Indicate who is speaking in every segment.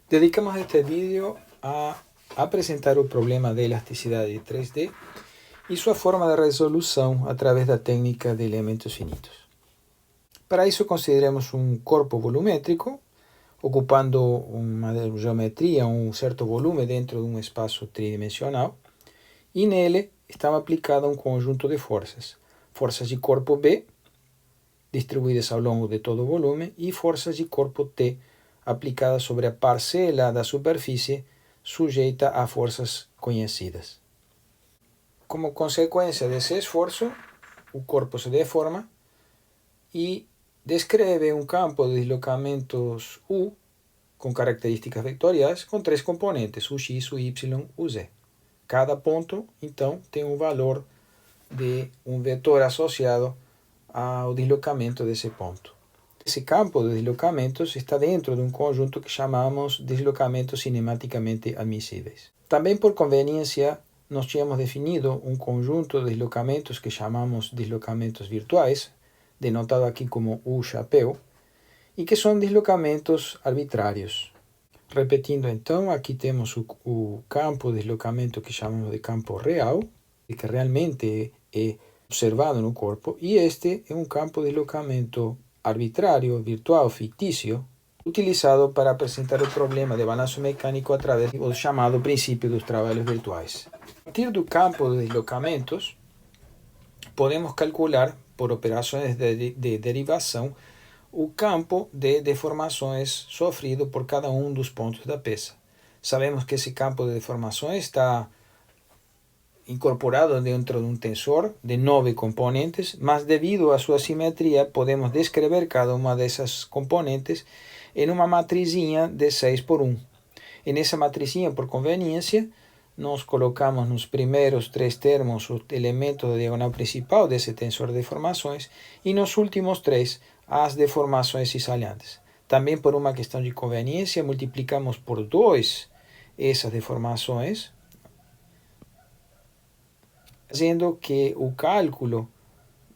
Speaker 1: Dedicamos este vídeo a apresentar o problema de elasticidade 3D e sua forma de resolução através da técnica de elementos finitos. Para isso, consideremos um corpo volumétrico, ocupando uma geometria, um certo volume dentro de um espaço tridimensional, e nele está aplicado um conjunto de forças. Forças de corpo B, distribuídas ao longo de todo o volume, e forças de corpo T, aplicadas sobre a parcela da superfície sujeita a forças conhecidas. Como consequência desse esforço, o corpo se deforma e descreve um campo de deslocamentos U com características vetoriais com três componentes, o x, o y, o z. Cada ponto, então, tem um valor de um vetor associado ao deslocamento desse ponto. Esse campo de deslocamentos está dentro de um conjunto que chamamos deslocamentos cinematicamente admissíveis. Também por conveniência, nós tínhamos definido um conjunto de deslocamentos que chamamos deslocamentos virtuais, denotado aqui como U chapéu, e que são deslocamentos arbitrários. Repetindo então, aqui temos o campo de deslocamento que chamamos de campo real, que realmente é observado no corpo, e este é um campo de deslocamento arbitrário, virtual, fictício, utilizado para apresentar o problema de balanço mecânico através do chamado princípio dos trabalhos virtuais. A partir do campo de deslocamentos, podemos calcular, por operações de derivação, o campo de deformações sofrido por cada um dos pontos da peça. Sabemos que esse campo de deformações está incorporado dentro de um tensor de 9 componentes, mas devido à sua simetria, podemos descrever cada uma dessas componentes em uma matrizinha de 6 por 1. E nessa matrizinha, por conveniência, nós colocamos nos primeiros três termos os elementos da diagonal principal desse tensor de deformações e nos últimos três as deformações cisalhantes. Também por uma questão de conveniência, multiplicamos por 2 essas deformações, fazendo que o cálculo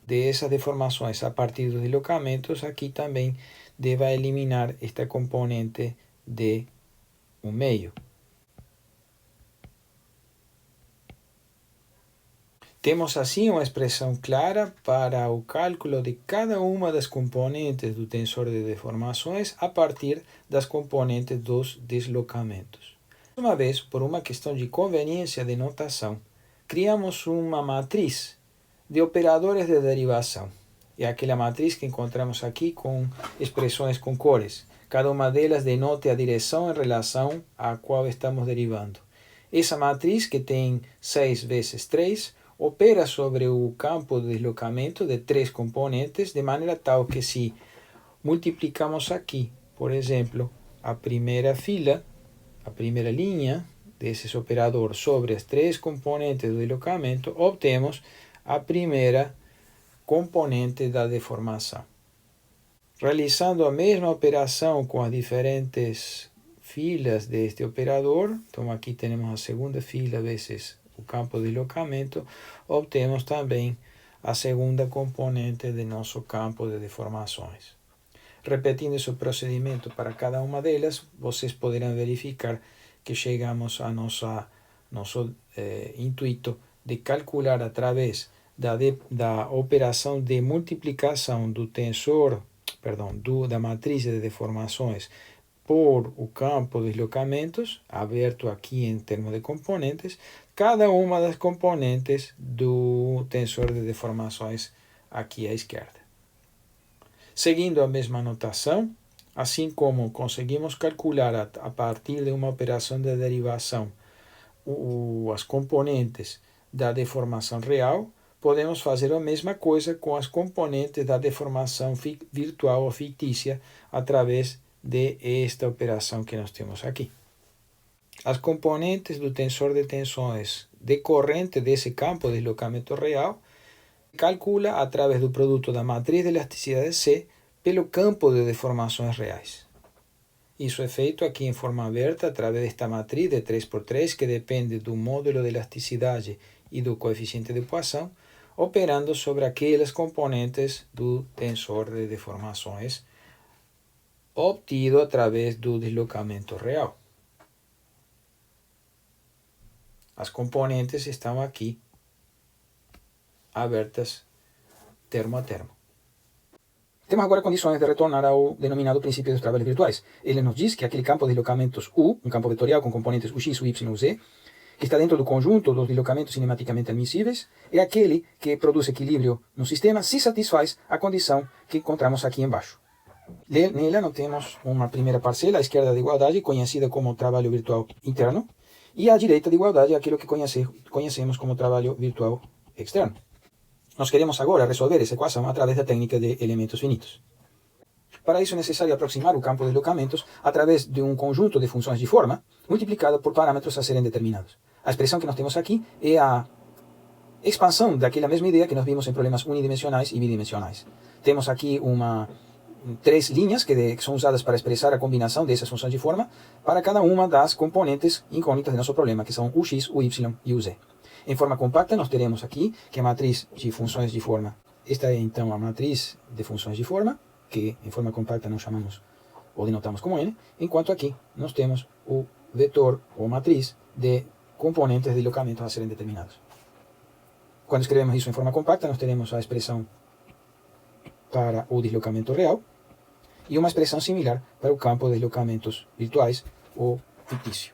Speaker 1: dessas deformações a partir dos deslocamentos aqui também deva eliminar esta componente de 1/2. Temos assim uma expressão clara para o cálculo de cada uma das componentes do tensor de deformações a partir das componentes dos deslocamentos. Uma vez, por uma questão de conveniência de notação, criamos uma matriz de operadores de derivação. É aquela matriz que encontramos aqui com expressões com cores. Cada uma delas denota a direção em relação à qual estamos derivando. Essa matriz, que tem 6 vezes 3, opera sobre o campo de deslocamento de 3 componentes, de maneira tal que se multiplicamos aqui, por exemplo, a primeira fila, a primeira linha desses operadores sobre as 3 componentes do deslocamento, obtemos a primeira componente da deformação. Realizando a mesma operação com as diferentes filas deste operador, então aqui temos a segunda fila vezes o campo de deslocamento, obtemos também a segunda componente de nosso campo de deformações. Repetindo esse procedimento para cada uma delas, vocês poderão verificar que chegamos a nosso intuito de calcular através da operação de multiplicação do tensor, da matriz de deformações por o campo de deslocamentos, aberto aqui em termos de componentes, cada uma das componentes do tensor de deformações aqui à esquerda. Seguindo a mesma notação, assim como conseguimos calcular a partir de uma operação de derivação as componentes da deformação real, podemos fazer a mesma coisa com as componentes da deformação virtual ou fictícia através de esta operação que nós temos aqui. As componentes do tensor de tensões decorrente desse campo de deslocamento real calcula através do produto da matriz de elasticidade C pelo campo de deformações reais. Isso é feito aqui em forma aberta através desta matriz de 3×3 que depende do módulo de elasticidade e do coeficiente de Poisson, operando sobre aquelas componentes do tensor de deformações obtido através do deslocamento real. As componentes estão aqui abertas termo a termo. Temos agora condições de retornar ao denominado princípio dos trabalhos virtuais. Ele nos diz que aquele campo de deslocamentos U, um campo vetorial com componentes UX, UY, UZ, que está dentro do conjunto dos deslocamentos cinematicamente admissíveis, é aquele que produz equilíbrio no sistema se satisfaz a condição que encontramos aqui embaixo. Nela nós temos uma primeira parcela, à esquerda de igualdade, conhecida como trabalho virtual interno, e à direita de igualdade, aquilo que conhecemos como trabalho virtual externo. Nós queremos agora resolver essa equação através da técnica de elementos finitos. Para isso é necessário aproximar o campo de deslocamentos através de um conjunto de funções de forma multiplicado por parâmetros a serem determinados. A expressão que nós temos aqui é a expansão daquela mesma ideia que nós vimos em problemas unidimensionais e bidimensionais. Temos aqui três linhas que são usadas para expressar a combinação dessas funções de forma para cada uma das componentes incógnitas do nosso problema, que são o x, o y e o z. Em forma compacta, nós teremos aqui que a matriz de funções de forma, esta é então a matriz de funções de forma, que em forma compacta nós chamamos ou denotamos como n, enquanto aqui nós temos o vetor ou matriz de componentes de deslocamento a serem determinados. Quando escrevemos isso em forma compacta, nós teremos a expressão para o deslocamento real e uma expressão similar para o campo de deslocamentos virtuais ou fictício.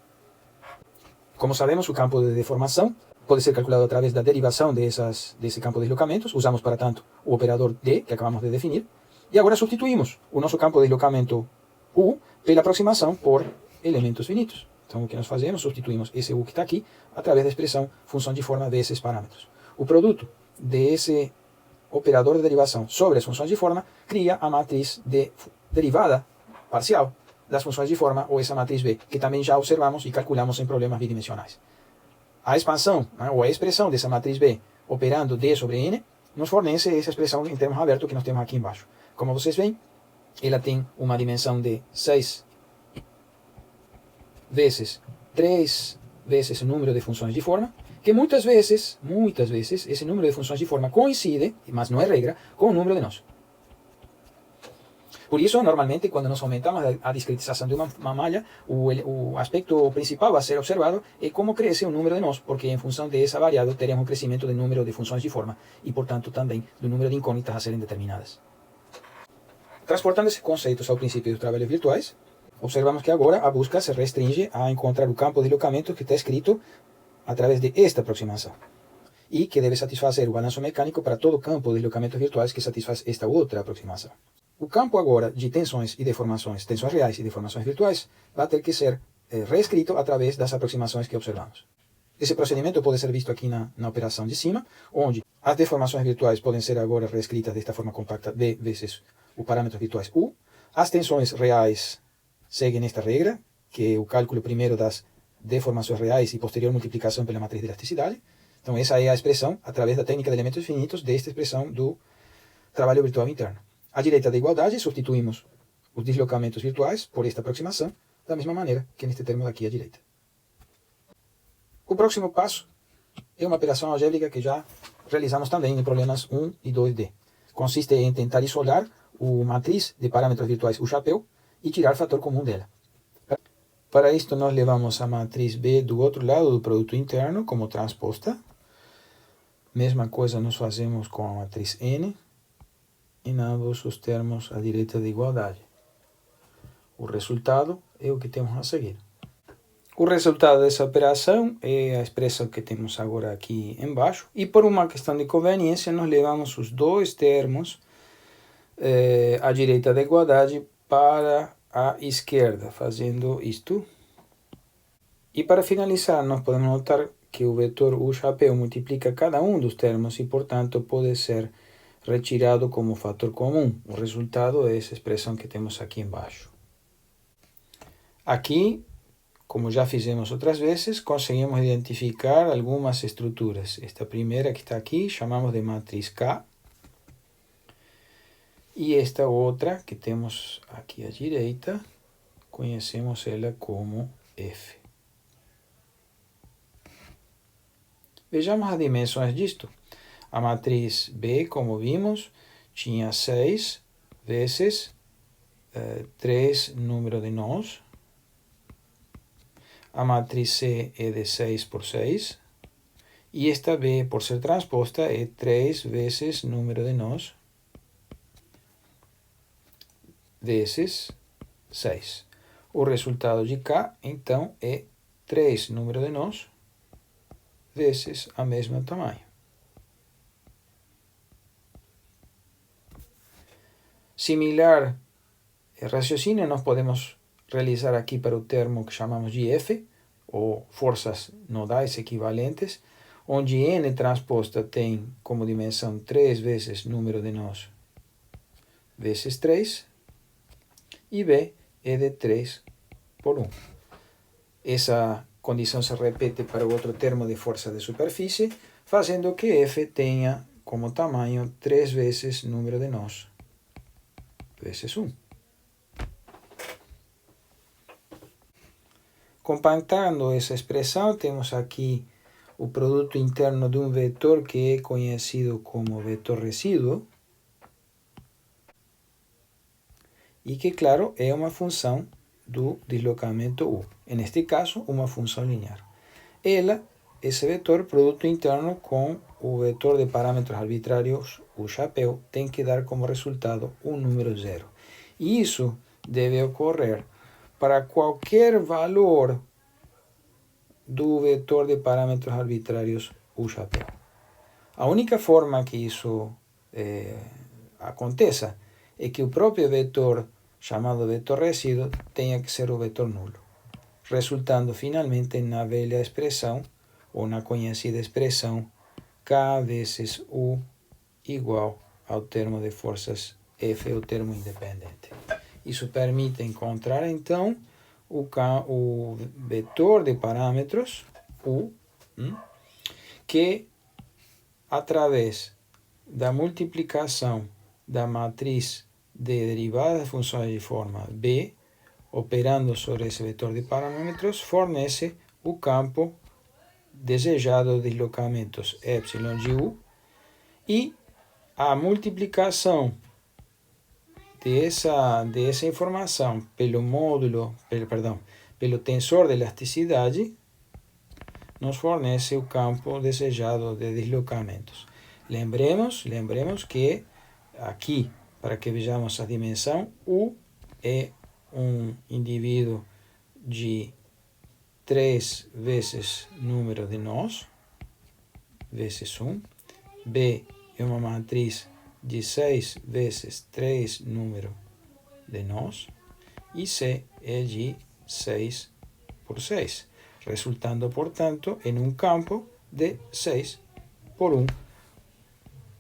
Speaker 1: Como sabemos, o campo de deformação pode ser calculado através da derivação desse campo de deslocamentos. Usamos, para tanto, o operador D, que acabamos de definir. E agora substituímos o nosso campo de deslocamento U pela aproximação por elementos finitos. Então, o que nós fazemos? Substituímos esse U que está aqui através da expressão função de forma desses parâmetros. O produto desse operador de derivação sobre as funções de forma cria a matriz de derivada parcial das funções de forma, ou essa matriz B, que também já observamos e calculamos em problemas bidimensionais. A expansão, ou a expressão dessa matriz B operando D sobre N, nos fornece essa expressão em termos abertos que nós temos aqui embaixo. Como vocês veem, ela tem uma dimensão de 6 vezes 3 vezes o número de funções de forma, que muitas vezes, esse número de funções de forma coincide, mas não é regra, com o número de nós. Por isso, normalmente, quando nós aumentamos a discretização de uma malha, o aspecto principal a ser observado é como cresce o número de nós, porque em função dessa variável teremos um crescimento do número de funções de forma e, portanto, também do número de incógnitas a serem determinadas. Transportando esses conceitos ao princípio dos trabalhos virtuais, observamos que agora a busca se restringe a encontrar o campo de deslocamento que está escrito através de esta aproximação e que deve satisfazer o balanço mecânico para todo campo de deslocamentos virtuais que satisfaz esta outra aproximação. O campo agora de tensões e deformações, tensões reais e deformações virtuais, vai ter que ser reescrito através das aproximações que observamos. Esse procedimento pode ser visto aqui na operação de cima, onde as deformações virtuais podem ser agora reescritas desta forma compacta D vezes o parâmetro virtuais U. As tensões reais seguem esta regra, que é o cálculo primeiro das deformações reais e posterior multiplicação pela matriz de elasticidade. Então essa é a expressão, através da técnica de elementos finitos, desta expressão do trabalho virtual interno. À direita da igualdade, substituímos os deslocamentos virtuais por esta aproximação, da mesma maneira que neste termo daqui à direita. O próximo passo é uma operação algébrica que já realizamos também em problemas 1 e 2D. Consiste em tentar isolar a matriz de parâmetros virtuais, o chapéu, e tirar o fator comum dela. Para isto, nós levamos a matriz B do outro lado do produto interno como transposta. Mesma coisa nós fazemos com a matriz N, em ambos os termos à direita da igualdade. O resultado é o que temos a seguir. O resultado dessa operação é a expressão que temos agora aqui embaixo. E por uma questão de conveniência, nós levamos os dois termos à direita da igualdade para a esquerda, fazendo isto. E para finalizar, nós podemos notar que o vetor U chapéu multiplica cada um dos termos e, portanto, pode ser retirado como fator comum. O resultado é essa expressão que temos aqui embaixo. Aqui, como já fizemos outras vezes, conseguimos identificar algumas estruturas. Esta primeira que está aqui, chamamos de matriz K. E esta outra, que temos aqui à direita, conhecemos ela como F. Vejamos as dimensões disto. A matriz B, como vimos, tinha 6 vezes 3 número de nós. a matriz C é de 6 por 6. E esta B, por ser transposta, é 3 vezes número de nós vezes 6. O resultado de K, então, é 3 número de nós vezes a mesma tamanho. Similar raciocínio nós podemos realizar aqui para o termo que chamamos de F, ou forças nodais equivalentes, onde N transposta tem como dimensão 3 vezes número de nós vezes 3, e B é de 3 por 1. Essa condição se repete para o outro termo de força de superfície, fazendo que F tenha como tamanho 3 vezes número de nós vezes 1. Compactando essa expressão, temos aqui o produto interno de um vetor que é conhecido como vetor resíduo e que, claro, é uma função do deslocamento U. Neste caso, uma função linear. Esse vetor, produto interno com o vetor de parâmetros arbitrários, o chapéu, tem que dar como resultado um número zero. E isso deve ocorrer para qualquer valor do vetor de parâmetros arbitrários, o chapéu. A única forma que isso aconteça é que o próprio vetor, chamado vetor resíduo, tenha que ser o vetor nulo, resultando finalmente na velha expressão, ou na conhecida expressão, K vezes U igual ao termo de forças F, o termo independente. Isso permite encontrar, então, o vetor de parâmetros, U, que, através da multiplicação da matriz de derivadas de funções de forma B, operando sobre esse vetor de parâmetros, fornece o campo desejado de deslocamentos epsilon de U, e a multiplicação dessa informação pelo tensor de elasticidade nos fornece o campo desejado de deslocamentos. Lembremos que aqui, para que vejamos a dimensão, U é um indivíduo de 3 vezes número de nós, vezes 1. B é uma matriz de 6 vezes 3 número de nós. E C é de 6 por 6, resultando, portanto, em um campo de 6 por 1,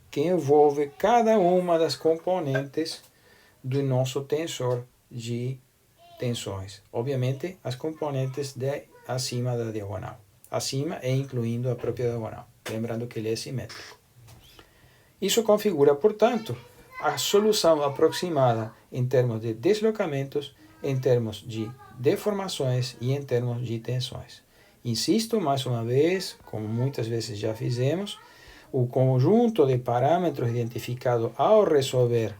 Speaker 1: que envolve cada uma das componentes do nosso tensor de tensões. Obviamente, as componentes acima da diagonal. Acima e incluindo a própria diagonal. Lembrando que ele é simétrico. Isso configura, portanto, a solução aproximada em termos de deslocamentos, em termos de deformações e em termos de tensões. Insisto, mais uma vez, como muitas vezes já fizemos, o conjunto de parâmetros identificado ao resolver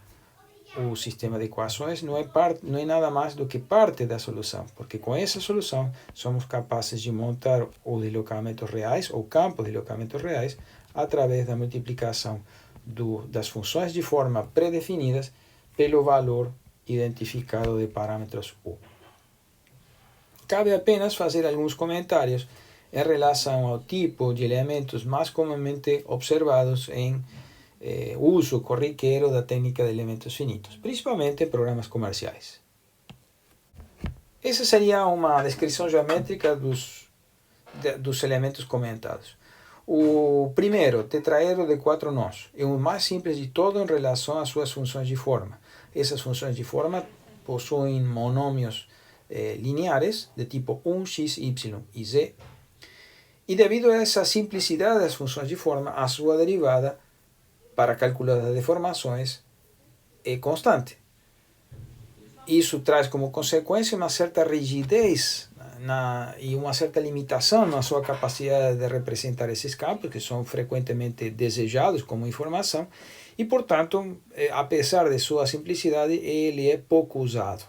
Speaker 1: o sistema de equações não é nada mais do que parte da solução, porque com essa solução somos capazes de montar os deslocamentos reais, ou campos de deslocamentos reais, através da multiplicação das funções de forma predefinidas pelo valor identificado de parâmetros U. Cabe apenas fazer alguns comentários em relação ao tipo de elementos mais comumente observados em uso corriqueiro da técnica de elementos finitos, principalmente em programas comerciais. Essa seria uma descrição geométrica dos elementos comentados. O primeiro, tetraedro de 4 nós, é o mais simples de todo em relação às suas funções de forma. Essas funções de forma possuem monômios lineares de tipo 1, x, y e z. E devido a essa simplicidade das funções de forma, a sua derivada para calcular as deformações é constante. Isso traz como consequência uma certa rigidez e uma certa limitação na sua capacidade de representar esses campos, que são frequentemente desejados como informação, e, portanto, apesar de sua simplicidade, ele é pouco usado.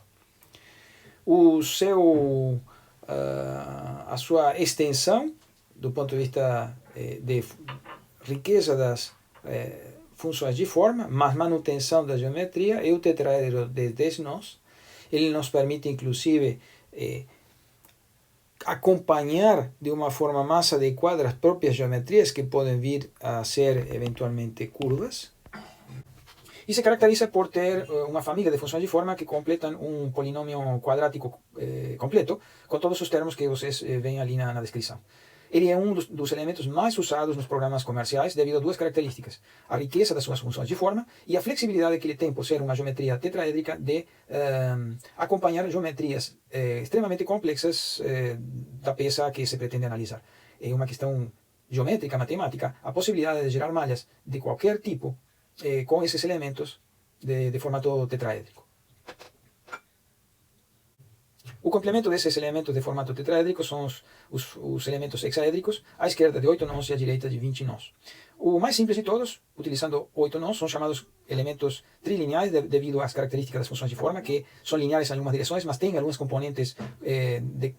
Speaker 1: O seu a sua extensão, do ponto de vista de riqueza das funções de forma, mas manutenção da geometria, e o tetraedro de 10 nós. Ele nos permite, inclusive, acompanhar de uma forma mais adequada as próprias geometrias que podem vir a ser eventualmente curvas. E se caracteriza por ter uma família de funções de forma que completam um polinômio quadrático completo, com todos os termos que vocês veem ali na descrição. Ele é um dos elementos mais usados nos programas comerciais devido a duas características: a riqueza das suas funções de forma e a flexibilidade que ele tem por ser uma geometria tetraédrica de acompanhar geometrias extremamente complexas da peça que se pretende analisar. É uma questão geométrica, matemática, a possibilidade de gerar malhas de qualquer tipo com esses elementos de formato tetraédrico. O complemento desses elementos de formato tetraédrico são os elementos hexaédricos, à esquerda de 8 nós e à direita de 20 nós. O mais simples de todos, utilizando 8 nós, são chamados elementos trilineares devido às características das funções de forma, que são lineares em algumas direções, mas têm algumas componentes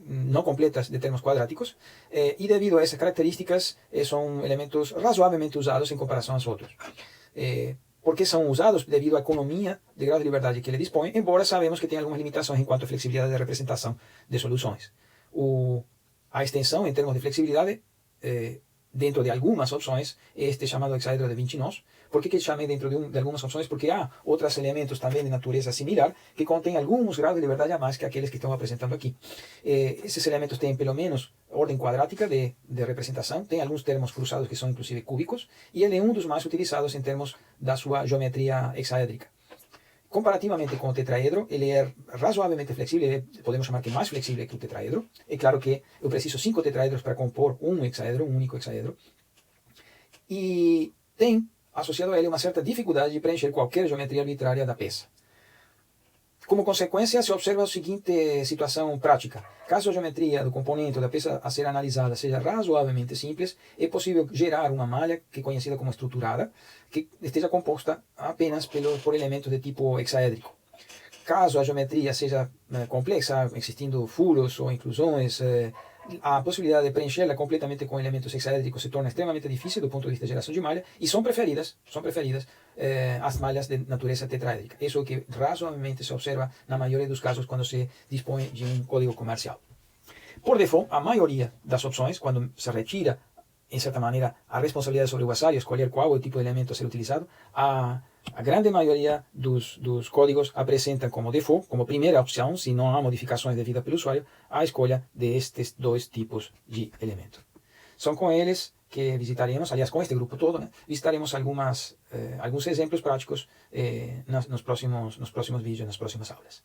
Speaker 1: não completas de termos quadráticos, e devido a essas características são elementos razoavelmente usados em comparação aos outros. Porque são usados devido à economia de grau de liberdade que ele dispõe, embora sabemos que tem algumas limitações em quanto à flexibilidade de representação de soluções. A extensão em termos de flexibilidade, dentro de algumas opções, é este chamado hexaedro de 20 nós. Por que chamei dentro de algumas opções? Porque há outros elementos também de natureza similar que contêm alguns graus de liberdade a mais que aqueles que estão apresentando aqui. Esses elementos têm pelo menos ordem quadrática de representação, tem alguns termos cruzados que são inclusive cúbicos, e ele é um dos mais utilizados em termos da sua geometria hexaédrica. Comparativamente com o tetraedro, ele é razoavelmente flexível, podemos chamar que mais flexível que o tetraedro. É claro que eu preciso 5 tetraedros para compor um hexaedro, um único hexaedro. E tem associado a ele uma certa dificuldade de preencher qualquer geometria arbitrária da peça. Como consequência, se observa a seguinte situação prática. Caso a geometria do componente da peça a ser analisada seja razoavelmente simples, é possível gerar uma malha, que é conhecida como estruturada, que esteja composta apenas por elementos de tipo hexaédrico. Caso a geometria seja complexa, existindo furos ou inclusões, a possibilidade de preencherla completamente com elementos hexaédricos se torna extremamente difícil do ponto de vista de geração de malha, e são preferidas as malhas de natureza tetraédrica. Isso é o que razoavelmente se observa na maioria dos casos quando se dispõe de um código comercial. Por default, a maioria das opções, quando se retira, em certa maneira, a responsabilidade sobre o usuário escolher qual é o tipo de elemento a ser utilizado, a grande maioria dos códigos apresentam como default, como primeira opção, se não há modificações devidas pelo usuário, a escolha destes dois tipos de elemento. São com eles que visitaremos, aliás, com este grupo todo, visitaremos alguns exemplos práticos nos próximos vídeos, nas próximas aulas.